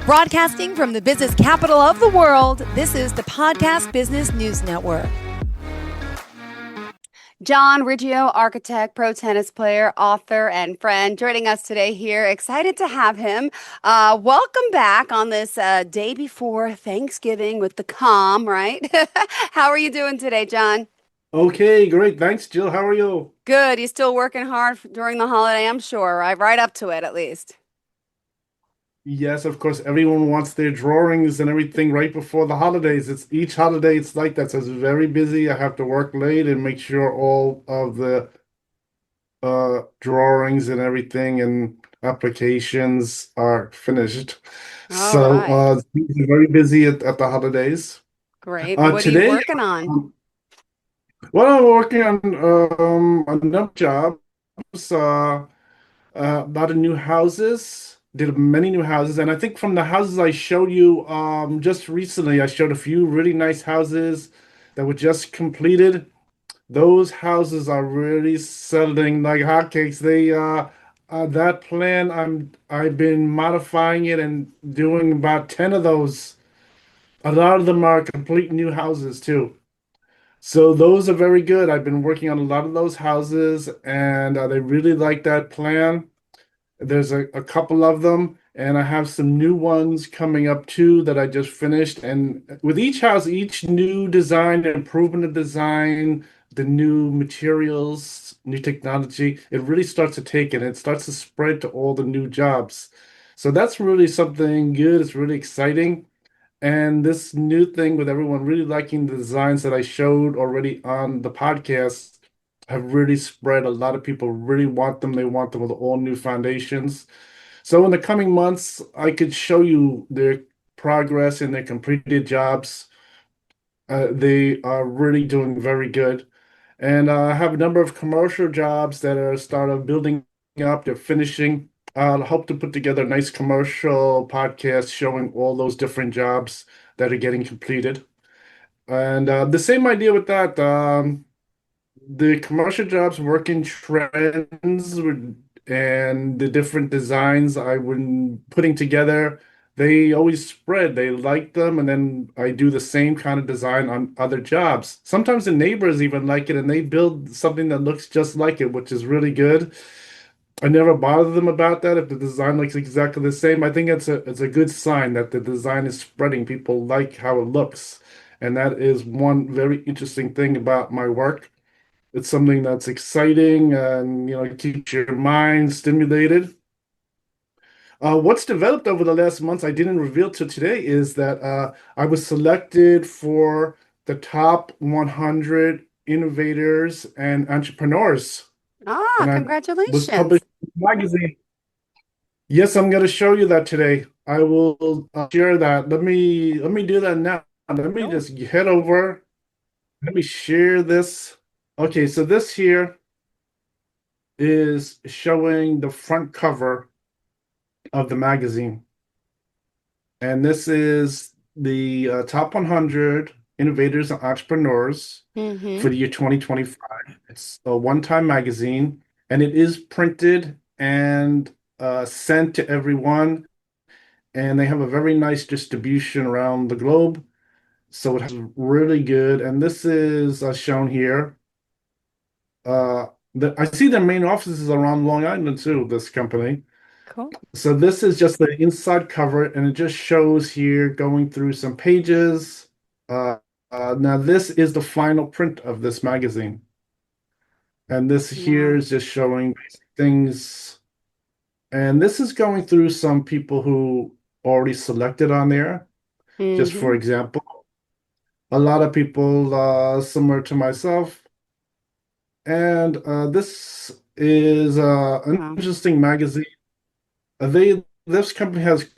Broadcasting from the business capital of the world, this is the Podcast Business News Network. John Riggio, architect, pro tennis player, author, and friend, joining us today here. Excited to have him. Welcome back on this day before Thanksgiving with the calm, right? How are you doing today, John? Okay, great. Thanks, Jill. How are you? Good. You still working hard during the holiday, I'm sure, right? Right up to it, at least. Yes, of course, everyone wants their drawings and everything right before the holidays. It's each holiday, it's like that. So it's very busy. I have to work late and make sure all of the drawings and everything and applications are finished. All So right. things are very busy at the holidays. Great. What are you Today, working on? well, I'm working on a number of jobs. Uh, a lot of new houses, did many new houses. And I think from the houses I showed you just recently, I showed a few really nice houses that were just completed. Those houses are really selling like hotcakes. That plan, I've been modifying it and doing about 10 of those. A lot of them are complete new houses too. So those are very good. I've been working on a lot of those houses, and they really like that plan. There's a couple of them, and I have some new ones coming up too that I just finished. And with each house, each new design, improvement of design, the new materials, new technology, it really starts to take it. It starts to spread to all the new jobs. So that's really something good. It's really exciting. And this new thing with everyone really liking the designs that I showed already on the podcast have really spread. A lot of people really want them. They want them with all new foundations. So in the coming months, I could show you their progress and their completed jobs. They are really doing very good. And I have a number of commercial jobs that are started building up. They're finishing. I'll hope to put together a nice commercial podcast showing all those different jobs that are getting completed. And the same idea with that. The commercial jobs work in trends and the different designs I've been putting together, they always spread. They like them, and then I do the same kind of design on other jobs. Sometimes the neighbors even like it, and they build something that looks just like it, which is really good. I never bother them about that if the design looks exactly the same. I think it's a good sign that the design is spreading. People like how it looks, and that is one very interesting thing about my work. It's something that's exciting and keeps your mind stimulated. What's developed over the last months I didn't reveal to today is that I was selected for the top 100 innovators and entrepreneurs, Ah, and I was congratulations. published in the magazine. Yes, I'm going to show you that today. I will share that. Let me do that now. Let me Sure. just head over. Let me share this. Okay, so this here is showing the front cover of the magazine. And this is the top 100 innovators and entrepreneurs Mm-hmm. for the year 2025. It's a one-time magazine, and it is printed and sent to everyone. And they have a very nice distribution around the globe. So it has really good. And this is shown here. Uh, I see their main offices around Long Island too, this company. Cool. So this is just the inside cover, and it just shows here going through some pages. Uh, now this is the final print of this magazine, and this here Wow. is just showing basic things. And this is going through some people who already selected on there. Just for Mm-hmm. example, a lot of people similar to myself, and this is an Wow. interesting magazine. This company has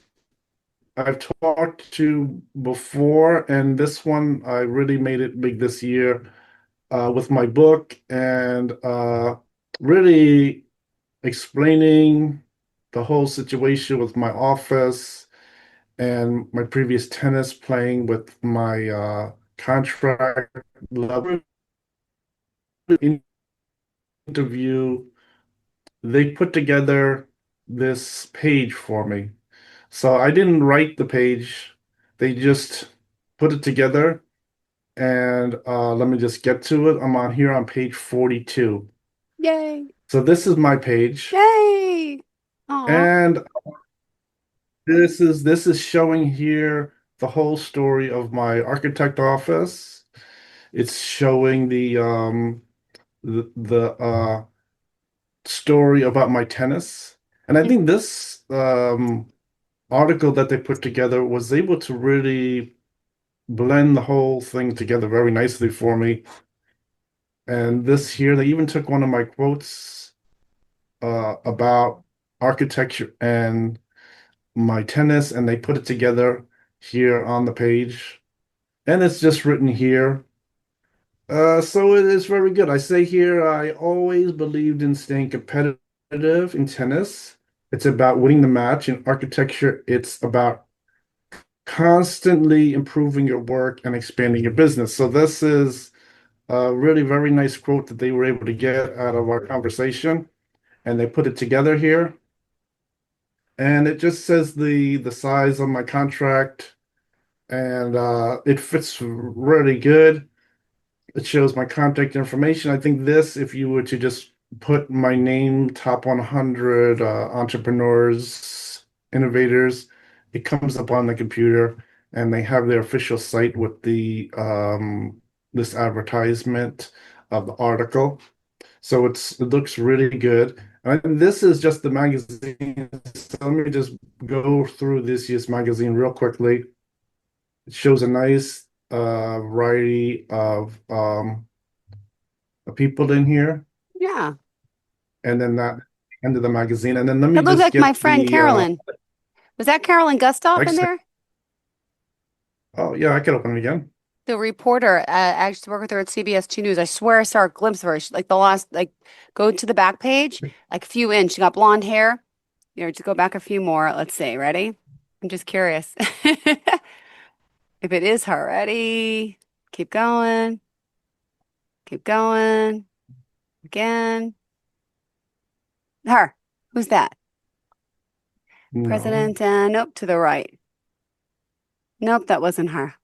I've talked to before, and this one I really made it big this year with my book and really explaining the whole situation with my office and my previous tennis playing with my contract level interview. They put together this page for me. So I didn't write the page. They just put it together. And let me just get to it. I'm on here on page 42. Yay. So this is my page. Yay. Aw. And this is showing here the whole story of my architect office. It's showing the story about my tennis. And I think this article that they put together was able to really blend the whole thing together very nicely for me. And this here, they even took one of my quotes about architecture and my tennis, and they put it together here on the page. And it's just written here. So it is very good. I say here, I always believed in staying competitive in tennis. It's about winning the match. In architecture, it's about constantly improving your work and expanding your business. So this is a really very nice quote that they were able to get out of our conversation, and they put it together here. And it just says the size of my contract, and it fits really good. It shows my contact information. I think this, if you were to just put my name, top 100 entrepreneurs, innovators, it comes up on the computer, and they have their official site with the this advertisement of the article. So it looks really good. And this is just the magazine. So let me just go through this year's magazine real quickly. It shows a nice variety of people in here, Yeah. and then that end of the magazine. And then let me That looked just like my get friend the Carolyn. Was that Carolyn Gustav in extra. there? Oh yeah, I can open it again. The reporter, I used to work with her at CBS 2 News. I swear I saw a glimpse of her. Like the last, like, go to the back page, like a few in. She got blonde hair. To go back a few more. Let's see. Ready? I'm just curious. If it is her, ready? Keep going. Keep going. Again. Her. Who's that? No, President, nope, to the right. Nope, that wasn't her.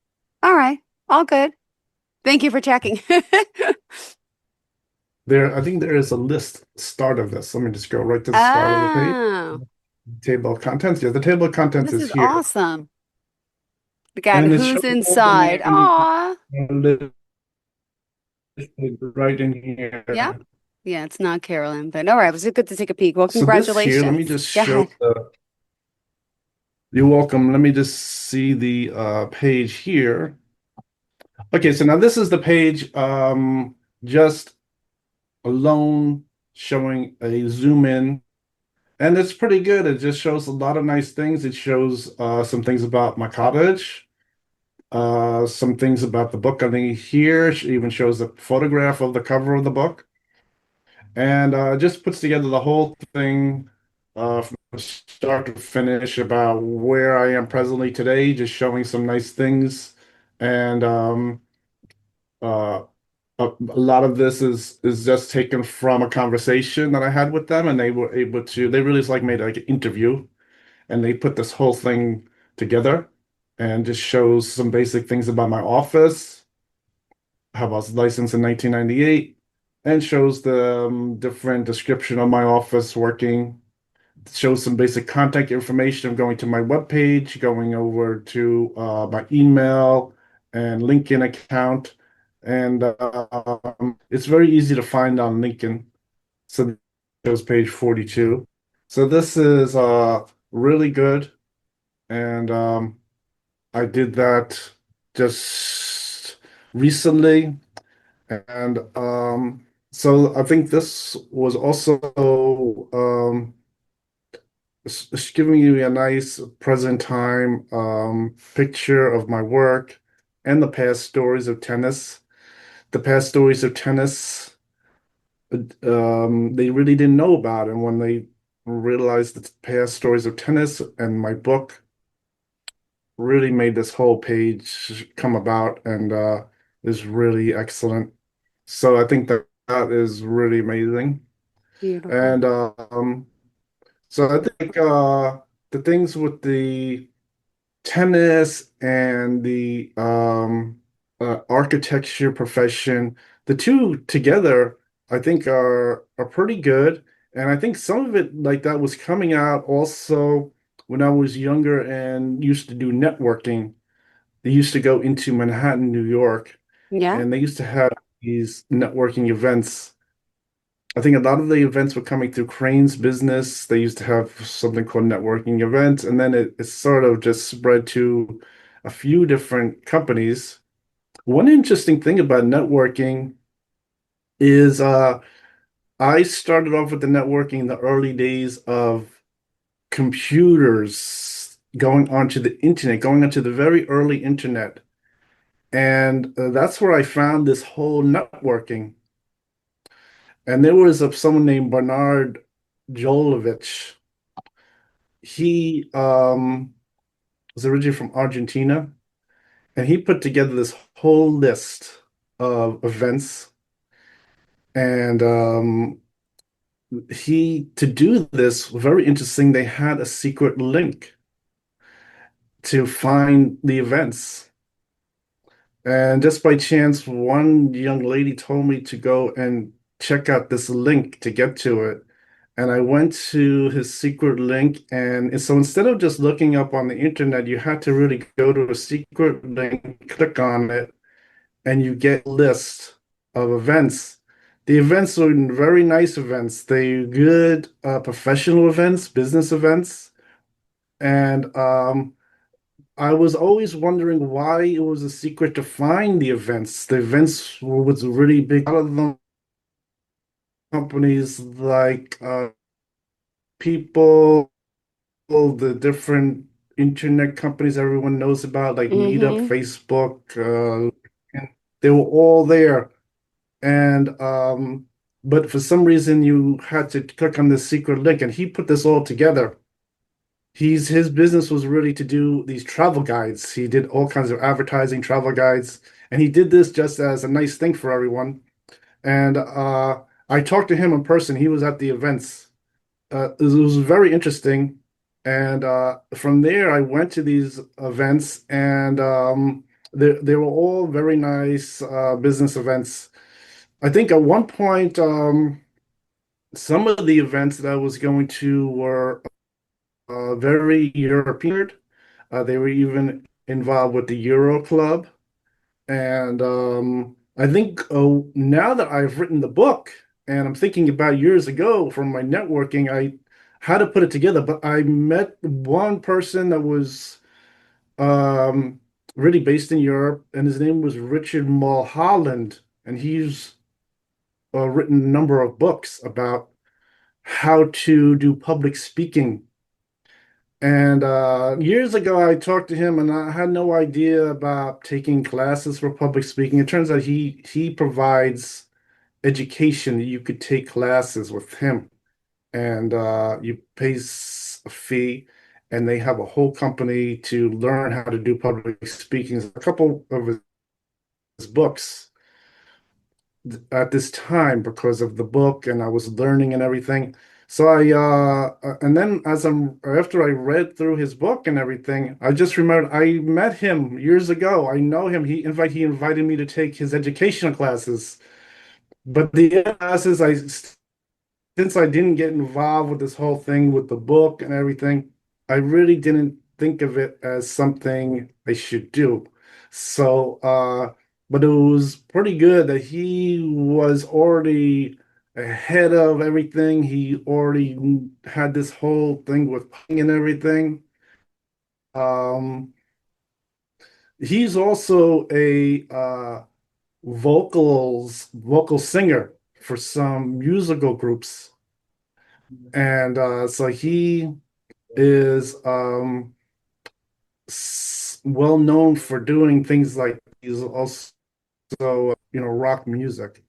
All right. All good. Thank you for checking. there. I think there is a list start of this. Let me just go right to the start of the page. Oh, Table of contents. Yeah, the table of contents this is is here, awesome. We got and it who's shows all the inside. names Aw. listed right in Yeah. here. Yeah, it's not Carolyn, but all right. It was good to take a peek. Well, So this here, let me congratulations. just Go show ahead. the. You're welcome. Let me just see the page here. Okay, so now this is the page just alone showing a zoom in, and it's pretty good. It just shows a lot of nice things. It shows some things about my cottage, some things about the book. I think here it even shows a photograph of the cover of the book, and just puts together the whole thing from start to finish about where I am presently today, just showing some nice things. And uh, a lot of this is just taken from a conversation that I had with them, and they were able to. They really just like made like an interview, and they put this whole thing together, and just shows some basic things about my office, how I was licensed in 1998, and shows the different description of my office working. Shows some basic contact information of going to my webpage, going over to my email and LinkedIn account. And it's very easy to find on LinkedIn. So it shows page 42. So this is really good. And I did that just recently. And so I think this was also it's giving you a nice present time picture of my work and the past stories of tennis. The past stories of tennis, they really didn't know about. And when they realized the past stories of tennis and my book really made this whole page come about, and is really excellent. So I think that that is really amazing. Beautiful. And so I think the things with the tennis and the architecture profession, the two together, I think are pretty good. And I think some of it like that was coming out also when I was younger and used to do networking. They used to go into Manhattan, New York, Yeah. and they used to have these networking events. I think a lot of the events were coming through Crane's business. They used to have something called networking events, and then it sort of just spread to a few different companies. One interesting thing about networking is I started off with the networking in the early days of computers going onto the internet, going onto the very early internet. And that's where I found this whole networking. And there was someone named Bernard Jolovich. He was originally from Argentina, and he put together this whole list of events. And to do this, very interesting, they had a secret link to find the events. And just by chance, one young lady told me to go and check out this link to get to it. And I went to his secret link. And so instead of just looking up on the internet, you had to really go to a secret link, click on it, and you get a list of events. The events were very nice events. They good professional events, business events. And I was always wondering why it was a secret to find the events. The events was really big. A lot of them companies like people, the different internet companies everyone knows about, like Meetup, Mm-hmm. Facebook, and they were all there. And but for some reason you had to click on this secret link, and he put this all together. His business was really to do these travel guides. He did all kinds of advertising, travel guides, and he did this just as a nice thing for everyone. And I talked to him in person. He was at the events. It was very interesting. And from there, I went to these events, and they were all very nice business events. I think at one point, some of the events that I was going to were very European. They were even involved with the Euro Club. And I think now that I've written the book and I'm thinking about years ago from my networking, I had to put it together. But I met one person that was um, really based in Europe, and his name was Richard Mulholland. And he's written a number of books about how to do public speaking. And years ago, I talked to him, and I had no idea about taking classes for public speaking. It turns out he provides education. You could take classes with him, and you pay a fee, and they have a whole company to learn how to do public speaking. A couple of his books at this time because of the book, and I was learning and everything. So and then after I read through his book and everything, I just remembered I met him years ago. I know him. He invited me to take his educational classes. But the classes, since I didn't get involved with this whole thing with the book and everything, I really didn't think of it as something I should do. So, but it was pretty good that he was already ahead of everything. He already had this whole thing with playing and everything. Um, he's also a vocal singer for some musical groups. And so he is well known for doing things like he's also rock music.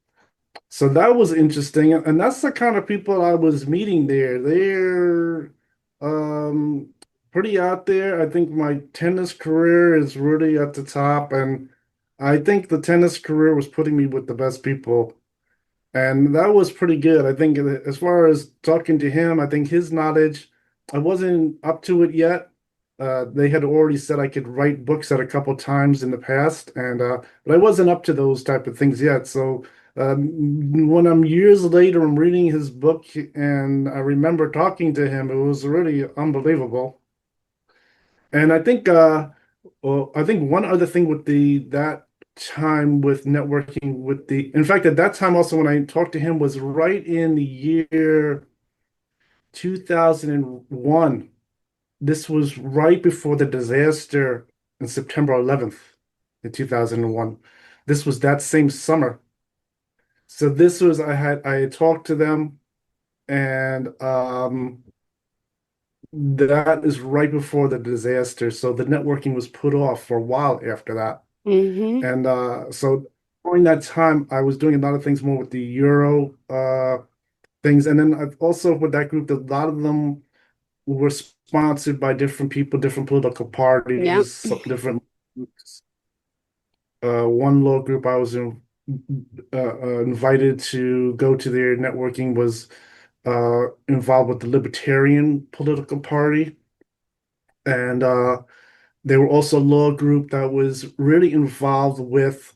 So that was interesting, and that's the kind of people I was meeting there. They're um pretty out there. I think my tennis career is really at the top, and I think the tennis career was putting me with the best people. And that was pretty good. I think as far as talking to him, I think his knowledge I wasn't up to it yet. They had already said I could write books at a couple times in the past, and but I wasn't up to those type of things yet. So when I'm years later, I'm reading his book, and I remember talking to him. It was really unbelievable. And I think one other thing with the that time with networking with in fact, at that time also when I talked to him was right in the year 2001. This was right before the disaster on September 11th in 2001. This was that same summer. So this was I had talked to them, and that is right before the disaster. So the networking was put off for a while after that. Mm-hmm. And so during that time, I was doing a lot of things more with the Euro things. And then I've also with that group, a lot of them were sponsored by different people, different political Yep. parties, some different one law group I was invited to go to their networking was involved with the Libertarian political party. And they were also a law group that was really involved with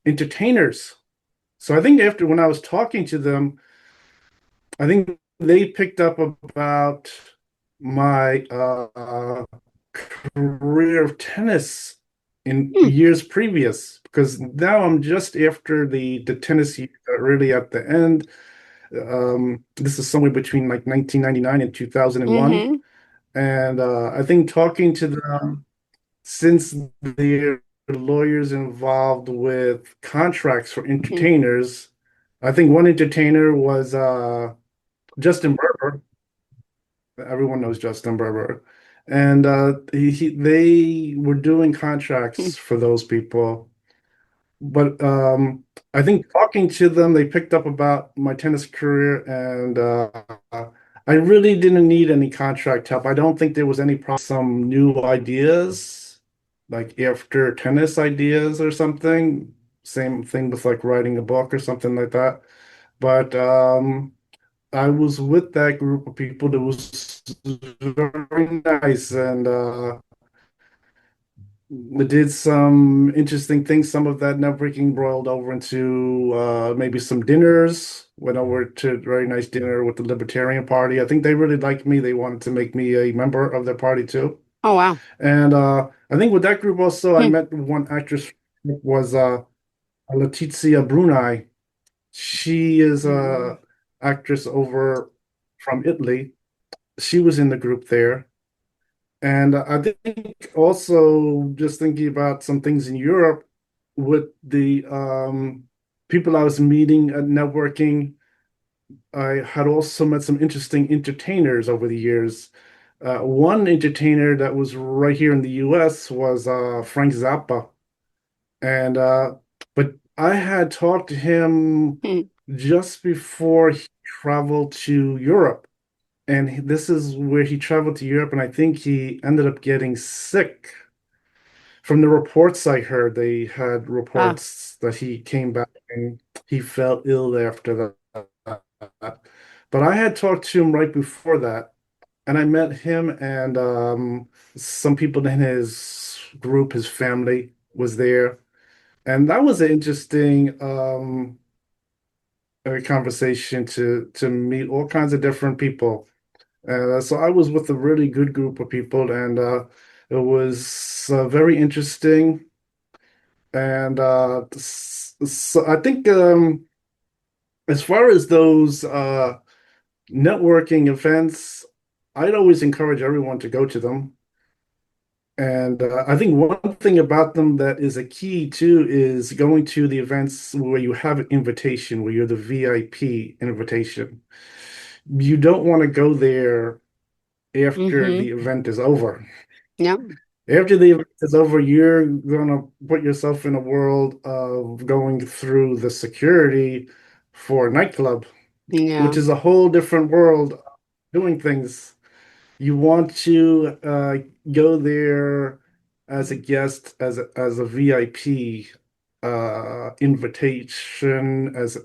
entertainers. So I think after when I was talking to them, I think they picked up about my career of tennis in Hmm. years previous, because now I'm just after the tennis year, really at the end. This is somewhere between like 1999 and 2001. Mm-hmm. And I think talking to them, since they're lawyers involved with contracts for Hmm. entertainers, I think one entertainer was Justin Bieber. Everyone knows Justin Bieber. And they were doing contracts for those people. But I think talking to them, they picked up about my tennis career, and I really didn't need any contract help. I don't think there was any problem. Some new ideas, like after tennis ideas or something. Same thing with like writing a book or something like that. But I was with that group of people that was very nice, and we did some interesting things. Some of that networking rolled over into maybe some dinners. Went over to a very nice dinner with the Libertarian Party. I think they really liked me. They wanted to make me a member of their party too. Oh, wow. And I think with that group also, I Hmm. met one actress was Letizia Bruni. She is a actress over from Italy. She was in the group there. And I think also just thinking about some things in Europe with the people I was meeting at networking, I had also met some interesting entertainers over the years. One entertainer that was right here in the US was Frank Zappa. And but I had talked to him Hmm. just before he traveled to Europe. And this is where he traveled to Europe, and I think he ended up getting sick. From the reports I heard, they had Ah. reports that he came back and he felt ill after that. But I had talked to him right before that, and I met him and some people in his group, his family was there. And that was an interesting conversation to meet all kinds of different people. So I was with a really good group of people, and it was very interesting. And so I think as far as those networking events, I'd always encourage everyone to go to them. And I think one thing about them that is a key too is going to the events where you have an invitation, where you're the VIP invitation. You don't want to go there after Mm-hmm. the event is over. Yep. After the event is over, you're gonna put yourself in a world of going through the security for a nightclub, which Yeah. is a whole different world of doing things. You want to go there as a guest, as a VIP invitation, as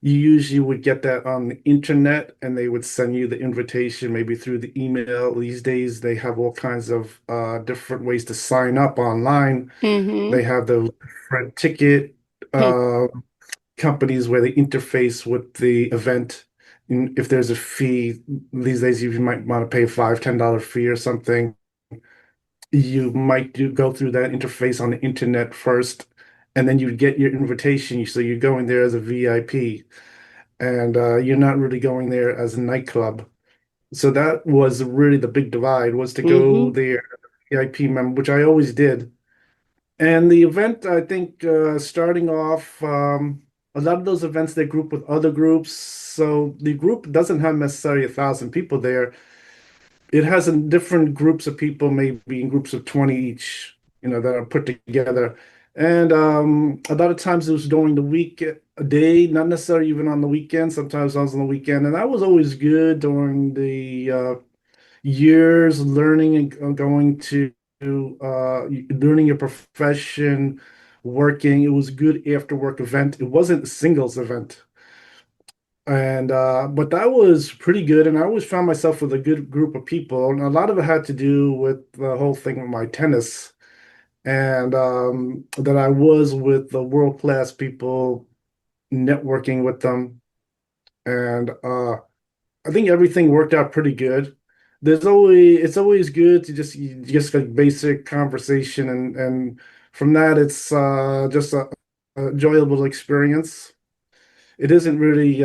You usually would get that on the internet and they would send you the invitation maybe through the email. These days, they have all kinds of different ways to sign up online. Mm-hmm. They have the different ticket uh, companies where they interface with the event. And if there's a fee, these days you might want to pay $5, $10 fee or something. You might go through that interface on the internet first, and then you get your invitation. So you're going there as a VIP, and you're not really going there as a nightclub. So that was really the big divide, was to go Mm-hmm. there as a VIP member, which I always did. And the event, I think, starting off, a lot of those events they group with other groups. So the group doesn't have necessarily 1,000 people there. It has different groups of people, maybe in groups of 20 each, that are put together. And a lot of times it was during the week, a day, not necessarily even on the weekend. Sometimes I was on the weekend, and that was always good during the years learning and going to learning your profession, working. It was a good after work event. It wasn't a singles event. And but that was pretty good, and I always found myself with a good group of people, and a lot of it had to do with the whole thing with my tennis, and that I was with the world class people, networking with them, and I think everything worked out pretty good. It's always good to just like basic conversation, and from that it's just a enjoyable experience. It isn't really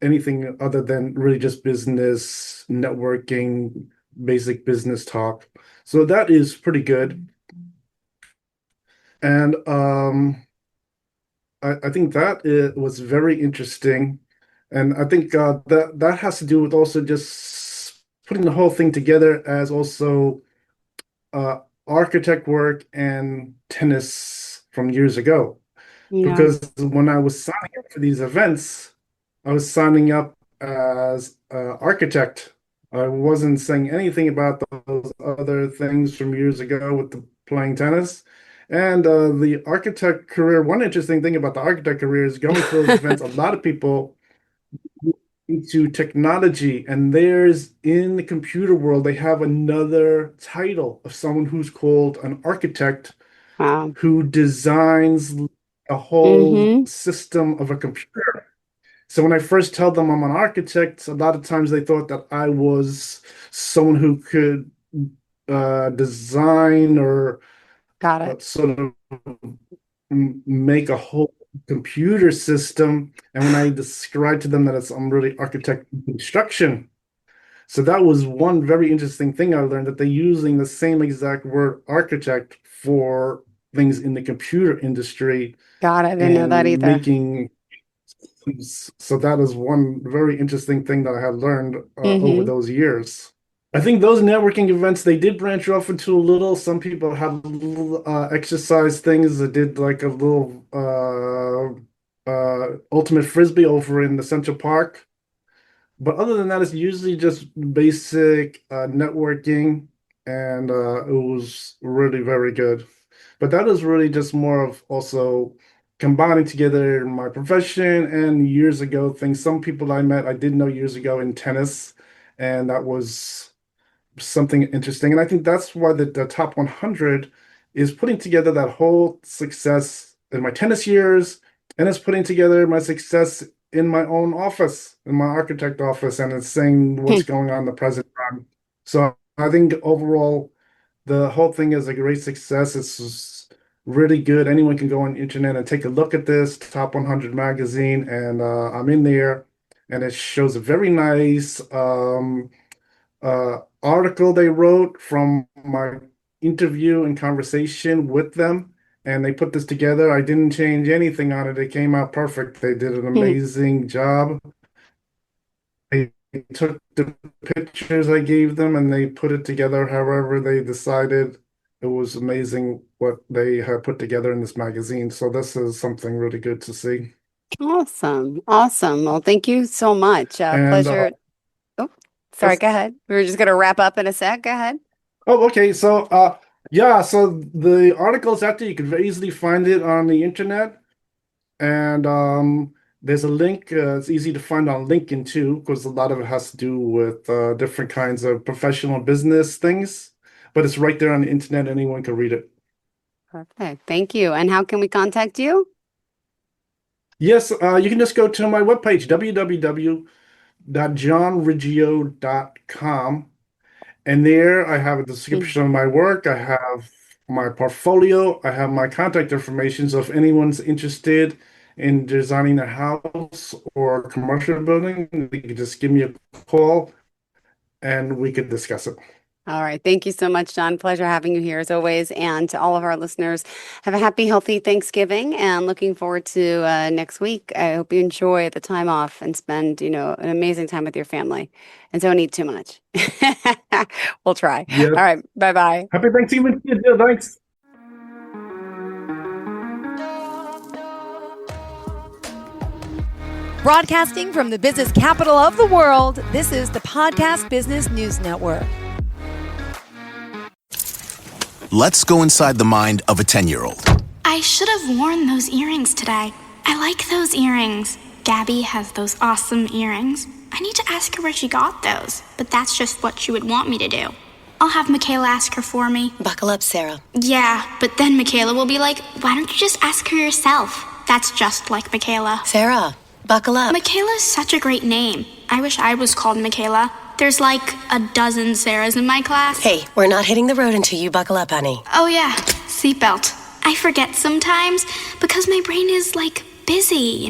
anything other than really just business, networking, basic business talk. So that is pretty good. And I think that it was very interesting. And I think that has to do with also just putting the whole thing together as also uh, architect work and tennis from years ago. Yeah. Because when I was signing up for these events, I was signing up as an architect. I wasn't saying anything about those other things from years ago with the playing tennis. And the architect career, one interesting thing about the architect career is going for those events, a lot of people into technology, and there's in the computer world, they have another title of someone who's called an architect Wow. who designs a whole Mm-hmm. system of a computer. So when I first tell them I'm an architect, a lot of times they thought that I was someone who could design or Got it. sort of make a whole computer system. And when I described to them that I'm really architect construction, so that was one very interesting thing I learned, that they're using the same exact word architect for things in the computer industry Got it. I didn't know that and either. making. So that is one very interesting thing that I had learned over Mm-hmm. those years. I think those networking events, they did branch off into a little. Some people had little exercise things that did like a little ultimate frisbee over in the Central Park. But other than that, it's usually just basic networking, and it was really very good. But that is really just more of also combining together my profession and years ago things. Some people I met I didn't know years ago in tennis, and that was something interesting. And I think that's why the top 100 is putting together that whole success in my tennis years, and it's putting together my success in my own office, in my architect office, and it's saying what's going on in the present time. So I think overall, the whole thing is a great success. It's just really good. Anyone can go on the internet and take a look at this Top 100 magazine, and I'm in there, and it shows a very nice article they wrote from my interview and conversation with them. And they put this together. I didn't change anything on it. It came out perfect. They did an amazing job. They took the pictures I gave them and they put it together however they decided. It was amazing what they had put together in this magazine. So this is something really good to see. Awesome. Awesome. Well, thank you so much. And Pleasure. Oh, sorry. yes. Go ahead. We were just going to wrap up in a sec. Go ahead. Oh, okay. So yeah, so the article's out there. You can very easily find it on the internet. And There's a link. It's easy to find on LinkedIn too, because a lot of it has to do with different kinds of professional business things. But it's right there on the internet. Anyone can read it. Perfect. Thank you. And how can we contact you? Yes, you can just go to my webpage, www.johnriggio.com. And there I have a description of my work. I have my portfolio. I have my contact information. So if anyone's interested in designing a house or a commercial building, they can just give me a call and we could discuss it. All right. Thank you so much, John. Pleasure having you here as always. And to all of our listeners, have a happy, healthy Thanksgiving and looking forward to next week. I hope you enjoy the time off and spend, an amazing time with your family and don't eat too much. We'll try. Yes. All right. Bye-bye. Happy Thanksgiving. Thanks. Broadcasting from the business capital of the world, this is the Podcast Business News Network. Let's go inside the mind of a 10-year-old. I should have worn those earrings today. I like those earrings. Gabby has those awesome earrings. I need to ask her where she got those, but that's just what she would want me to do. I'll have Michaela ask her for me. Buckle up, Sarah. Yeah, but then Michaela will be like, why don't you just ask her yourself? That's just like Michaela. Sarah, buckle up. Michaela's such a great name. I wish I was called Michaela. There's like a dozen Sarahs in my class. Hey, we're not hitting the road until you buckle up, honey. Oh yeah, seatbelt. I forget sometimes because my brain is like busy,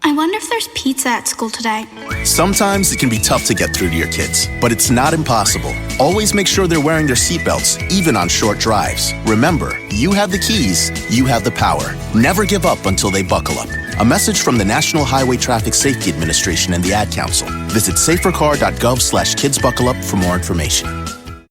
I wonder if there's pizza at school today. Sometimes it can be tough to get through to your kids, but it's not impossible. Always make sure they're wearing their seatbelts, even on short drives. Remember, you have the keys, you have the power. Never give up until they buckle up. A message from the National Highway Traffic Safety Administration and the Ad Council. Visit safercar.gov/kidsbuckleup for more information.